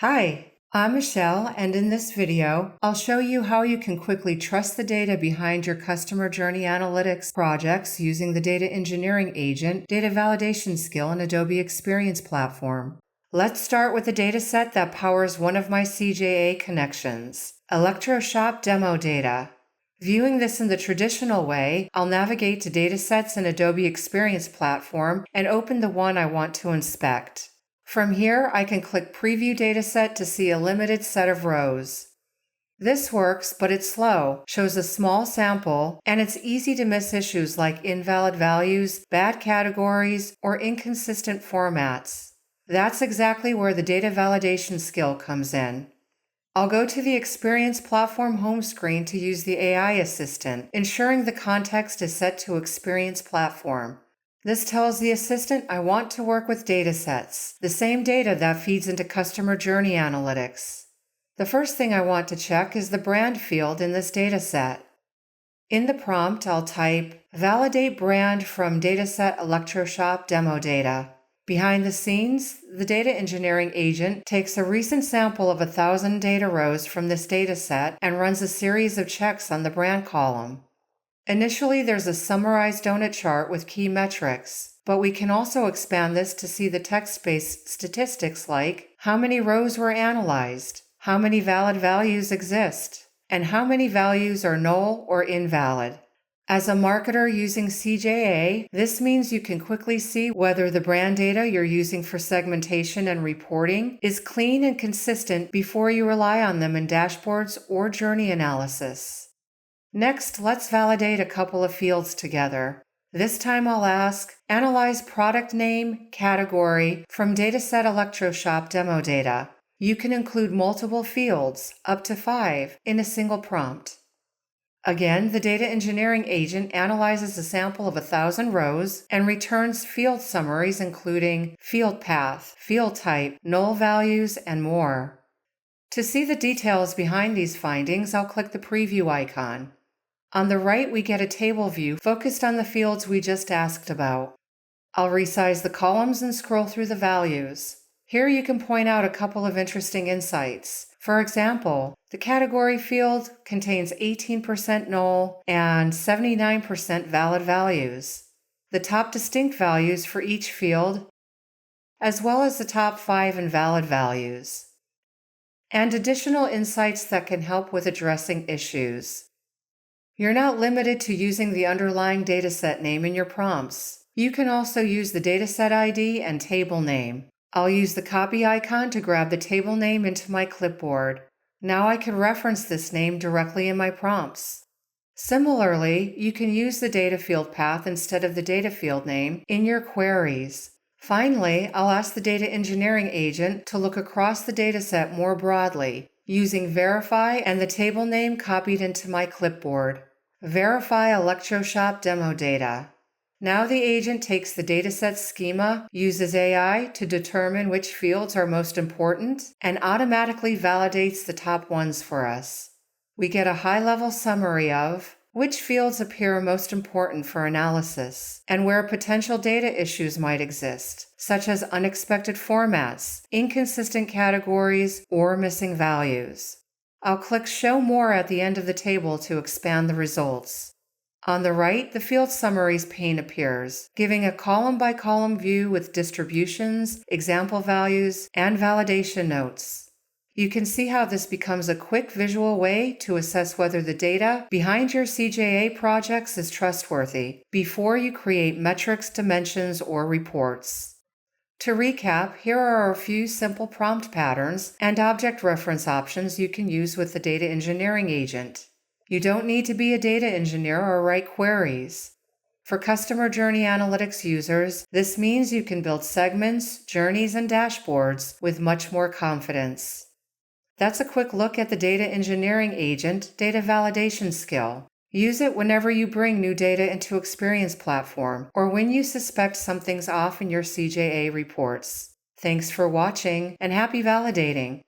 Hi, I'm Michelle, and in this video, I'll show you how you can quickly trust the data behind your customer journey analytics projects using the data engineering agent data validation skill in Adobe Experience Platform. Let's start with the dataset that powers one of my CJA connections, ElectroShop demo data. Viewing this in the traditional way, I'll navigate to datasets in Adobe Experience Platform and open the one I want to inspect. From here, I can click Preview Dataset to see a limited set of rows. This works, but it's slow, shows a small sample, and it's easy to miss issues like invalid values, bad categories, or inconsistent formats. That's exactly where the data validation skill comes in. I'll go to the Experience Platform home screen to use the AI assistant, ensuring the context is set to Experience Platform. This tells the assistant I want to work with datasets, the same data that feeds into customer journey analytics. The first thing I want to check is the brand field in this dataset. In the prompt, I'll type validate brand from dataset ElectroShop demo data. Behind the scenes, the data engineering agent takes a recent sample of 1,000 data rows from this dataset and runs a series of checks on the brand column. Initially, there's a summarized donut chart with key metrics, but we can also expand this to see the text-based statistics like how many rows were analyzed, how many valid values exist, and how many values are null or invalid. As a marketer using CJA, this means you can quickly see whether the brand data you're using for segmentation and reporting is clean and consistent before you rely on them in dashboards or journey analysis. Next, let's validate a couple of fields together. This time I'll ask, analyze product name, category from dataset ElectroShop demo data. You can include multiple fields, up to 5, in a single prompt. Again, the data engineering agent analyzes a sample of 1,000 rows and returns field summaries including field path, field type, null values, and more. To see the details behind these findings, I'll click the preview icon. On the right, we get a table view focused on the fields we just asked about. I'll resize the columns and scroll through the values. Here you can point out a couple of interesting insights. For example, the category field contains 18% null and 79% valid values. The top distinct values for each field, as well as the top 5 invalid values. And additional insights that can help with addressing issues. You're not limited to using the underlying dataset name in your prompts. You can also use the dataset ID and table name. I'll use the copy icon to grab the table name into my clipboard. Now I can reference this name directly in my prompts. Similarly, you can use the data field path instead of the data field name in your queries. Finally, I'll ask the data engineering agent to look across the dataset more broadly, using verify and the table name copied into my clipboard. Verify ElectroShop demo data. Now the agent takes the dataset schema, uses AI to determine which fields are most important, and automatically validates the top ones for us. We get a high-level summary of which fields appear most important for analysis, and where potential data issues might exist, such as unexpected formats, inconsistent categories, or missing values. I'll click Show More at the end of the table to expand the results. On the right, the Field Summaries pane appears, giving a column-by-column view with distributions, example values, and validation notes. You can see how this becomes a quick visual way to assess whether the data behind your CJA projects is trustworthy before you create metrics, dimensions, or reports. To recap, here are a few simple prompt patterns and object reference options you can use with the data engineering agent. You don't need to be a data engineer or write queries. For customer journey analytics users, this means you can build segments, journeys, and dashboards with much more confidence. That's a quick look at the data engineering agent data validation skill. Use it whenever you bring new data into Experience Platform or when you suspect something's off in your CJA reports. Thanks for watching and happy validating.